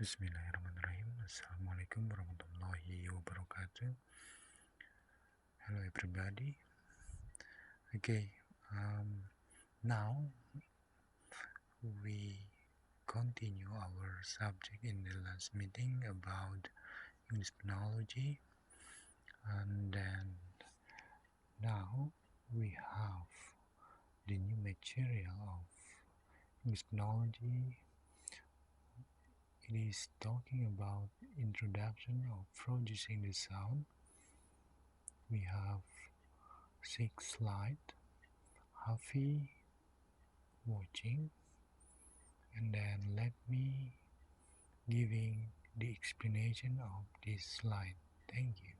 Bismillahirrahmanirrahim. Assalamualaikum warahmatullahi wabarakatuh. Hello everybody. Okay, now we continue our subject in the last meeting about English phonology, and then now we have the new material of English phonology. It is talking about introduction of producing the sound. We have 6 slides. Happy watching, and then let me giving the explanation of this slide. Thank you.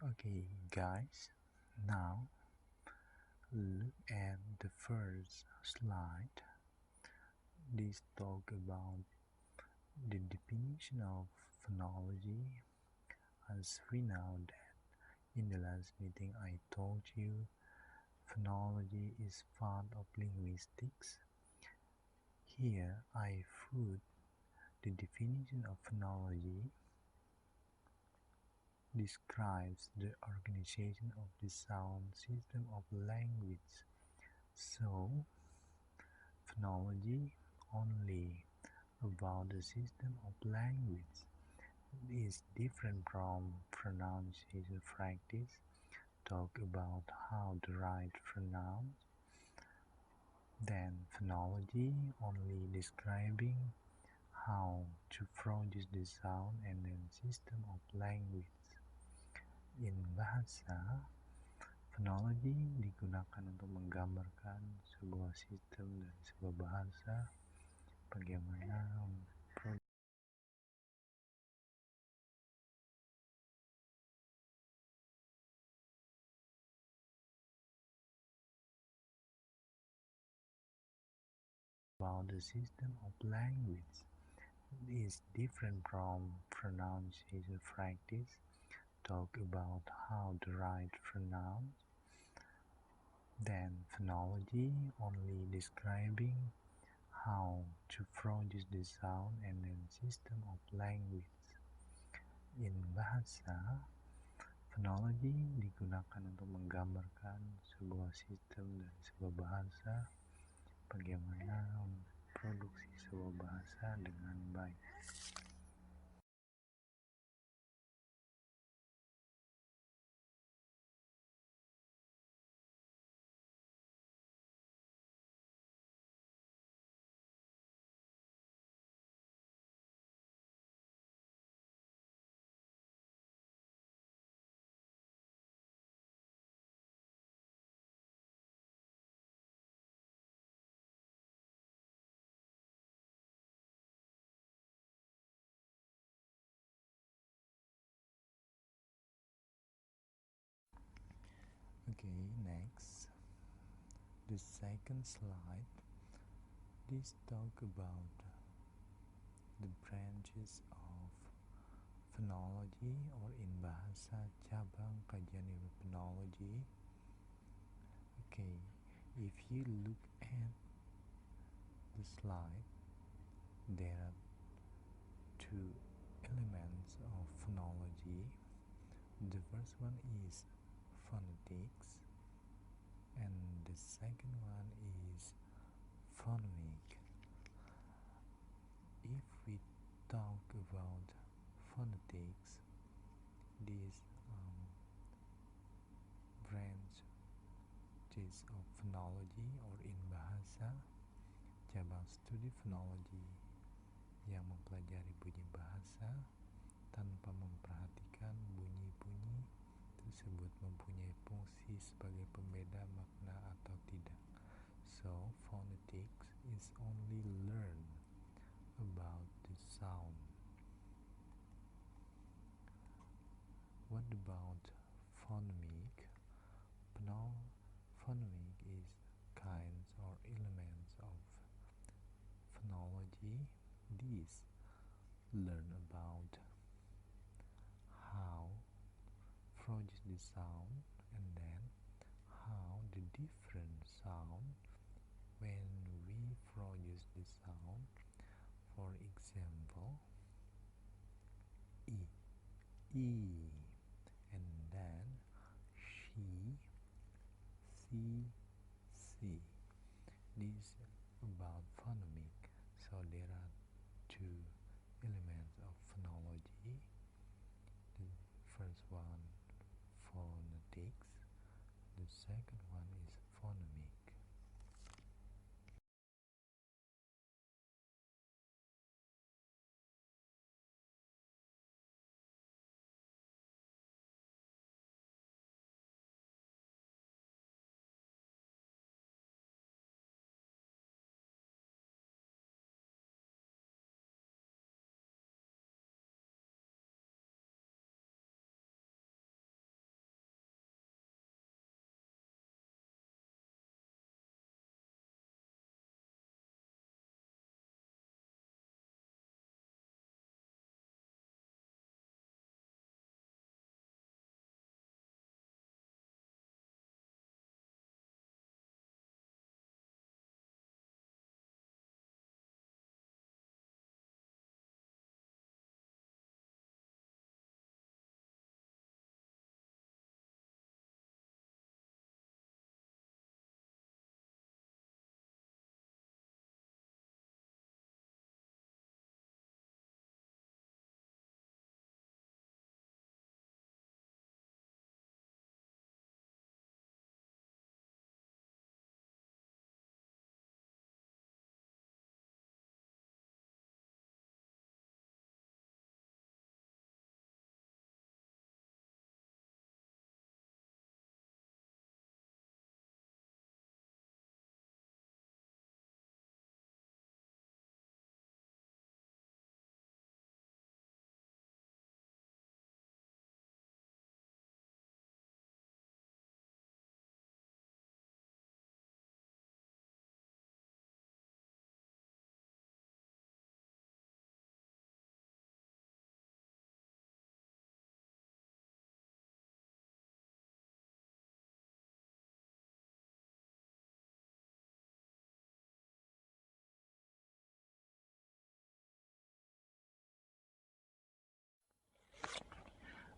Okay, guys, now look at the first slide. This talk about the definition of phonology. As we know that in the last meeting I told you phonology is part of linguistics. Here I put the definition of phonology describes the organization of the sound system of language. So, phonology only about the system of language is different from pronunciation practice. Talk about how to write pronouns. Then phonology only describing how to produce the sound and then system of language. In bahasa, phonology digunakan untuk menggambarkan sebuah sistem dan sebuah bahasa, bagaimana about the system of language is different from pronunciation practice. Talk about how to write pronouns. Then phonology only describing how to produce the sound and then system of language. In bahasa, phonology digunakan untuk menggambarkan sebuah sistem dan sebuah bahasa, bagaimana memproduksi sebuah bahasa dengan baik. Okay, next, the second slide. This talk about the branches of phonology, or in bahasa cabang kajian ilmu phonology. Okay, if you look at the slide, there are two elements of phonology. The first one is phonetics, and the second one is phonemic. If we talk about phonetics, this branch branch of phonology or in bahasa, cabang studi fonologi yang mempelajari bunyi bahasa tanpa memperhatikan bunyi-bunyi tersebut mempunyai fungsi sebagai pembeda makna atau tidak. So, phonetics is only learn about the sound. What about phonemic? Phonemic is kinds or elements of phonology. These learn about how produce the sound and then how the different sound when we produce the sound. For example, E, and then she, C. This about phonemic. So there are two elements of phonology. The first one phonetics, the second one is phonemic.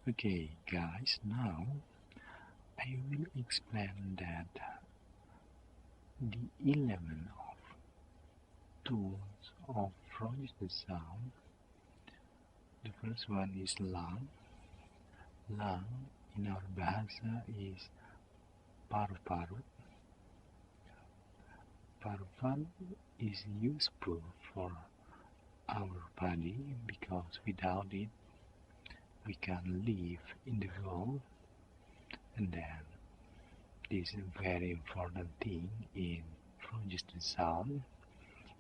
Okay guys, now I will explain that the element of tools of produce the sound. The first one is lung. Lung in our bahasa is paru-paru. Paru-paru is useful for our body because without it we can live in the world, and then this is a very important thing in produce the sound.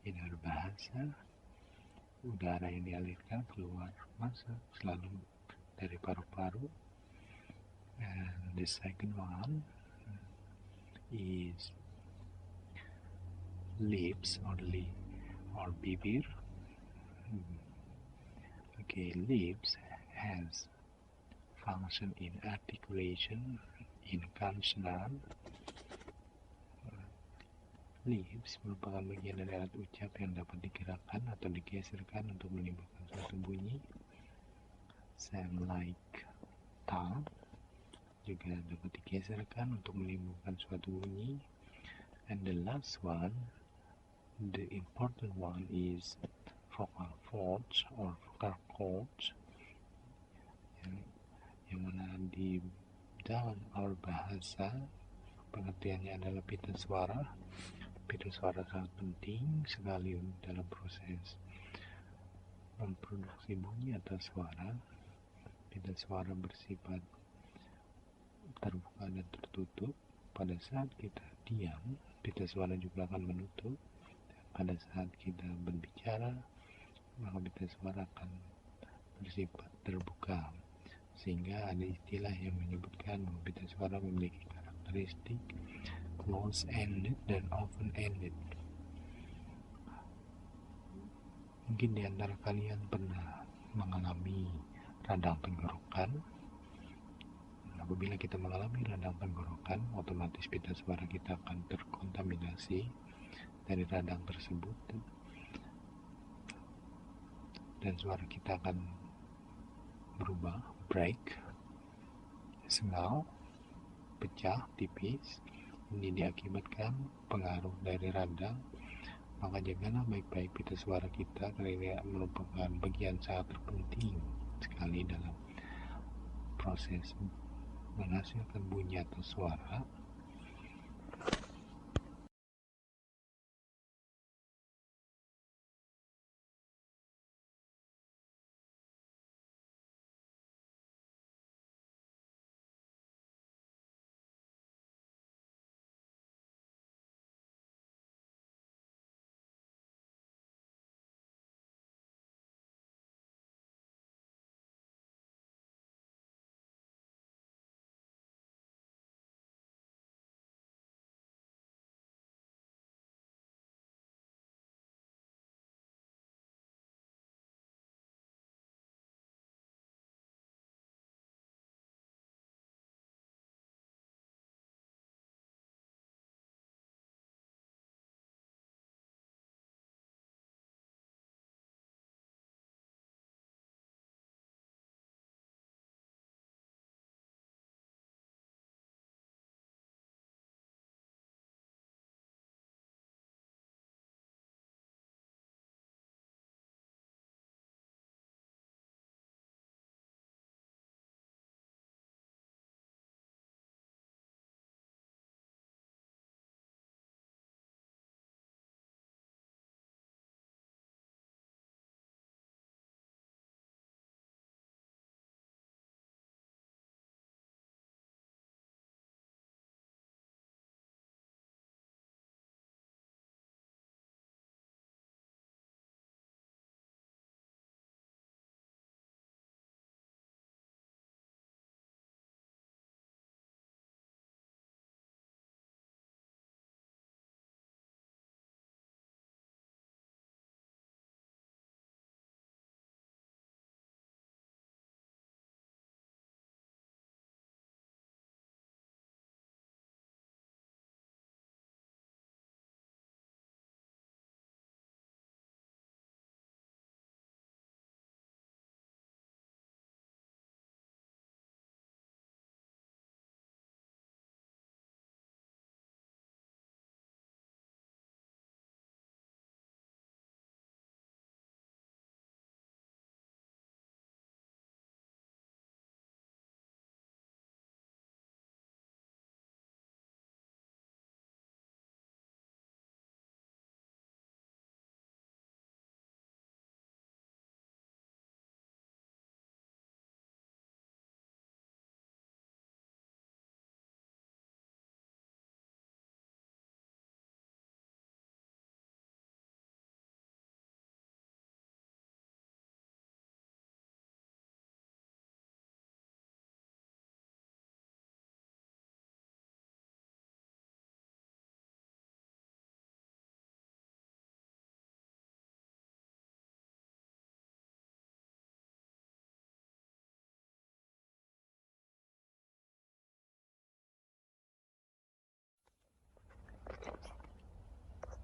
In our bahasa, udara yang dialirkan keluar masuk selalu dari paru-paru. And the second one is lips or bibir. Okay, lips has function in articulation, in consonant. Lips merupakan bagian dari alat ucap yang dapat digerakkan atau digeserkan untuk menimbulkan suatu bunyi. Same like tongue, juga dapat digeserkan untuk menimbulkan suatu bunyi. And the last one, the important one, is vocal folds or vocal cords, yang mana di dalam our bahasa pengertiannya adalah pita suara. Pita suara sangat penting sekali dalam proses memproduksi bunyi atau suara. Pita suara bersifat terbuka dan tertutup. Pada saat kita diam, pita suara juga akan menutup. Pada saat kita berbicara, maka pita suara akan bersifat terbuka. Sehingga ada istilah yang menyebutkan bahwa pita suara memiliki karakteristik close-ended dan open-ended. Mungkin di antara kalian pernah mengalami radang tenggorokan. Apabila kita mengalami radang tenggorokan, otomatis pita suara kita akan terkontaminasi dari radang tersebut, dan suara kita akan berubah, break, sengal, pecah, tipis. Ini diakibatkan pengaruh dari radang. Maka jagalah baik-baik pita suara kita, karena ini merupakan bagian sangat terpenting sekali dalam proses menghasilkan bunyi atau suara.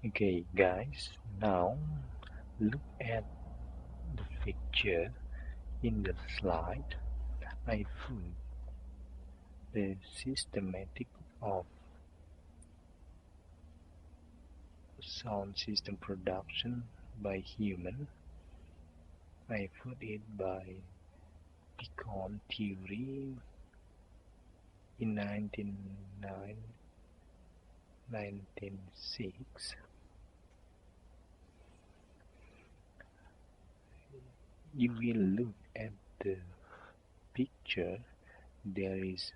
Okay, guys, now look at the picture in the slide. I put the systematic of sound system production by human. I put it by Beacon theory in 1909 1906, you will look at the picture. There is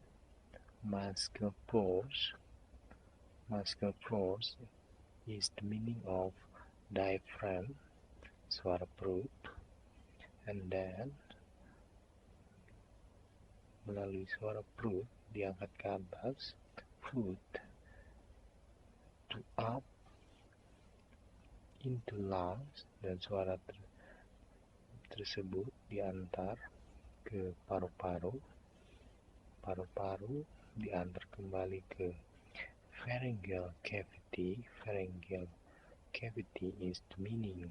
muscle pause. Muscle pause is the meaning of diaphragm, suara perut, and then melalui suara perut diangkat ke atas, foot to up into lungs, dan suara tersebut diantar ke paru-paru, paru-paru diantar kembali ke pharyngeal cavity. Pharyngeal cavity is the meaning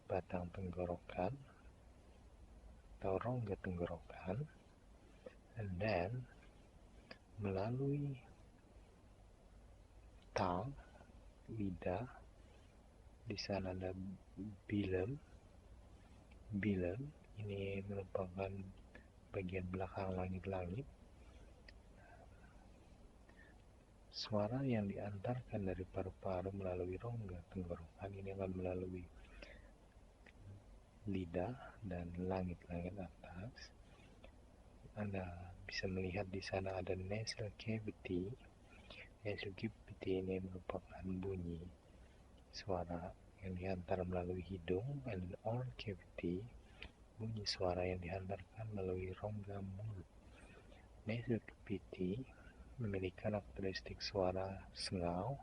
batang tenggorokan atau rongga tenggorokan, and then melalui tongue, lidah, di sana ada bilem. Bilem ini merupakan bagian belakang langit-langit. Suara yang diantarkan dari paru-paru melalui rongga tenggorokan ini akan melalui lidah dan langit-langit atas. Anda bisa melihat di sana ada nasal cavity. Nasal cavity ini merupakan bunyi suara yang diantar melalui hidung, and oral cavity bunyi suara yang dihantarkan melalui rongga mulut. Nasal cavity memiliki karakteristik suara sengau,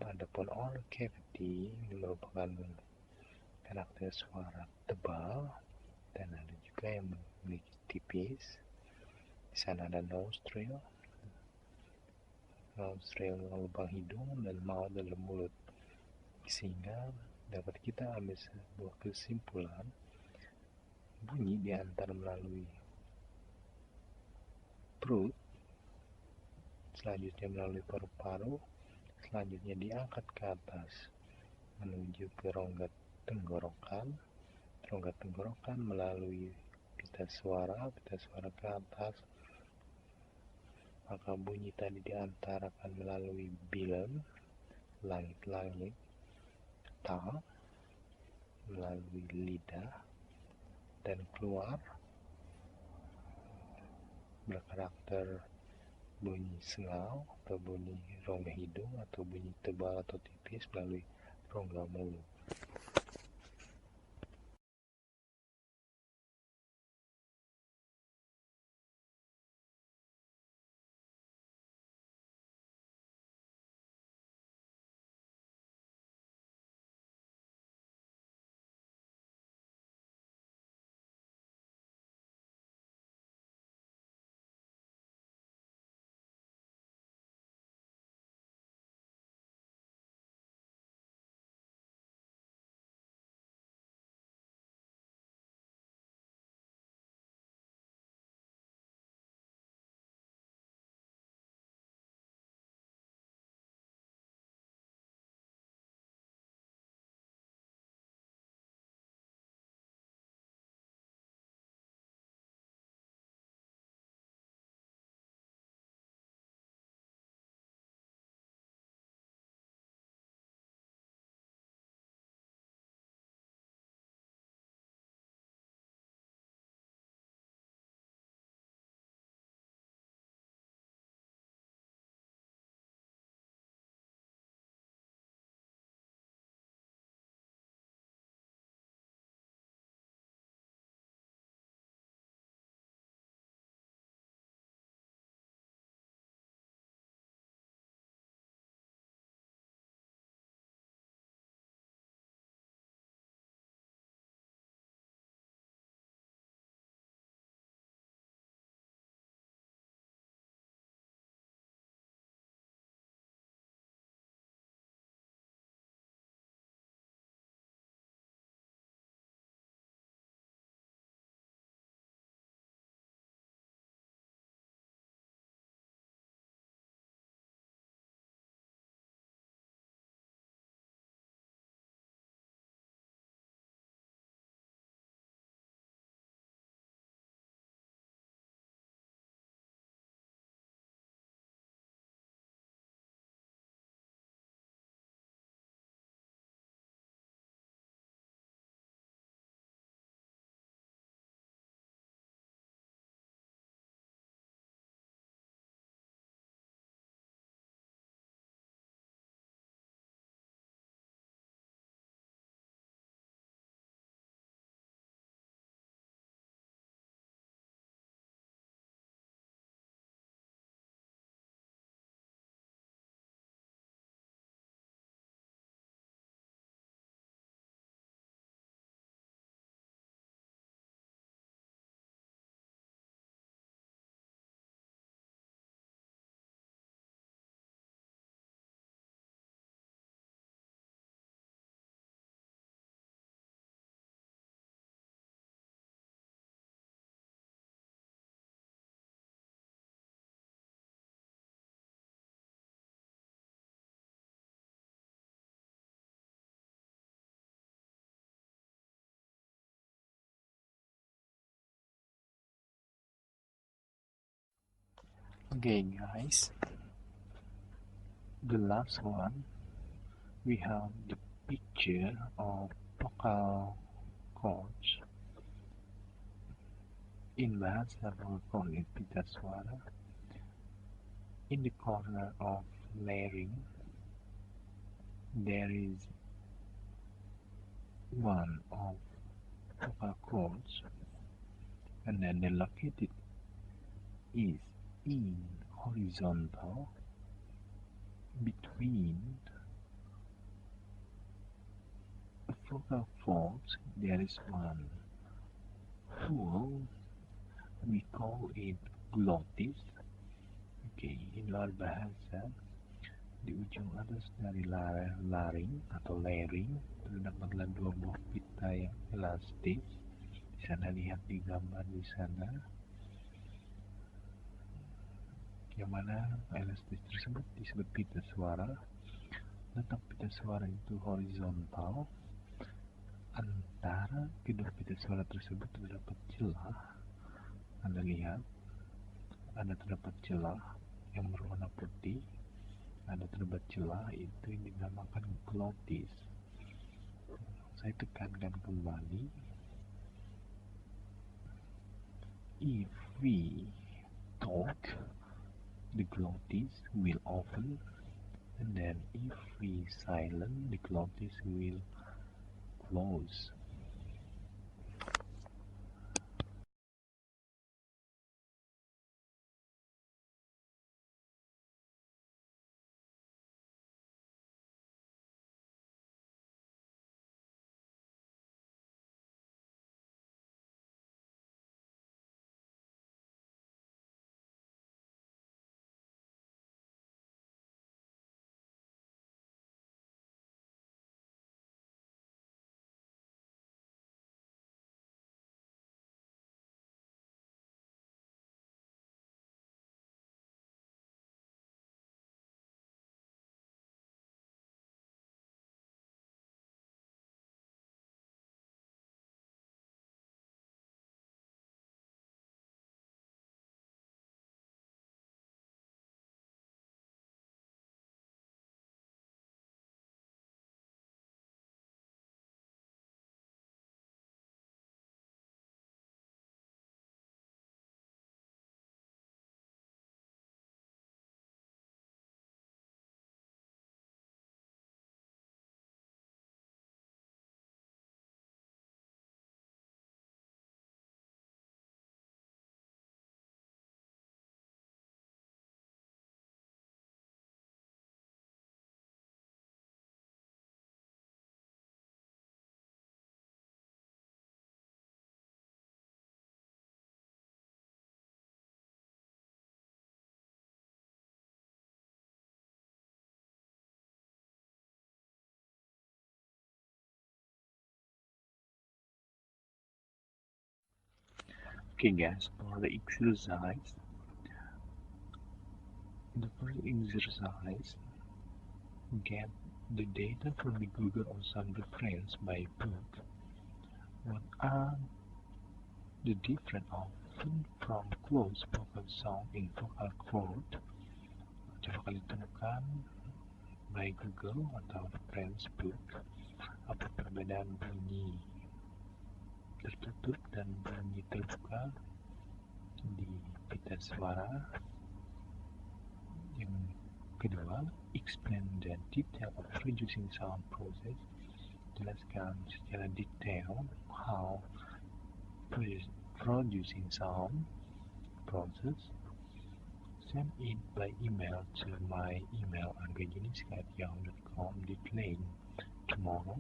adapun oral cavity ini merupakan karakter suara tebal, dan ada juga yang memiliki tipis. Di sana ada nostril lubang hidung, dan mouth adalah mulut, sehingga dapat kita ambil sebuah kesimpulan bunyi diantar melalui perut, selanjutnya melalui paru-paru, selanjutnya diangkat ke atas menuju ke rongga tenggorokan melalui pita suara ke atas, maka bunyi tadi diantarakan melalui bilem, langit-langit, tongue, melalui lidah, dan keluar berkarakter bunyi sengau atau bunyi rongga hidung, atau bunyi tebal atau tipis melalui rongga mulut. Okay guys, the last one, we have the picture of vocal cords in bahasa vocal pita suara. In the corner of larynx there is one of vocal cords, and then the located is in horizontal between vocal folds. There is one hole, we call it glottis. Oke, in luar bahasa, di ujung atas dari laring atau larynx terdapatlah dua buah pita yang elastis. Di sana lihat di gambar di sana, yang mana elastis tersebut disebut pita suara. Letak pita suara itu horizontal. Antara kedua pita suara tersebut terdapat celah. Anda lihat, ada terdapat celah yang berwarna putih, ada terdapat celah itu yang dinamakan glottis. Saya tekankan kembali, if we talk, the glottis will open, and then if we silent, the glottis will close. Okay guys, for the exercise, the first exercise, get the data from the Google or some reference by book. What are the different often from close vocal sound in vocal cord? Coba kalian temukan by Google atau reference book, apa perbedaan bunyi tertutup dan bunyi terbuka di pita suara. Yang kedua, explain the detail of producing sound process. Jelaskan secara detail how producing sound process. Send it by email to my email angga.phonology@yahoo.com. Deadline tomorrow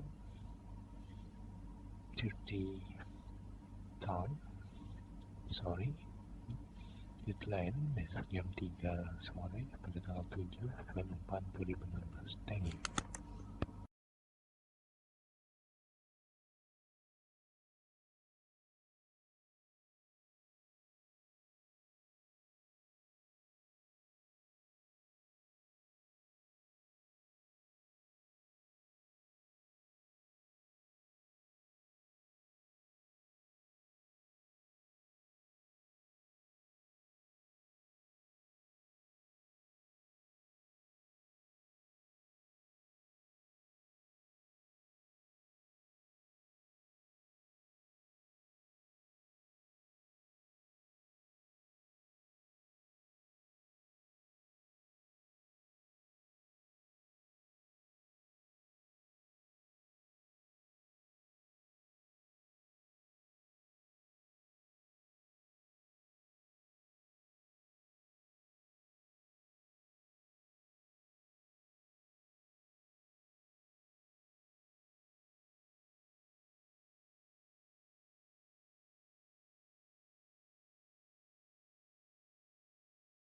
30 time. Deadline besok jam 3 sore pada tanggal 7 bulan 4 2016. Thank you.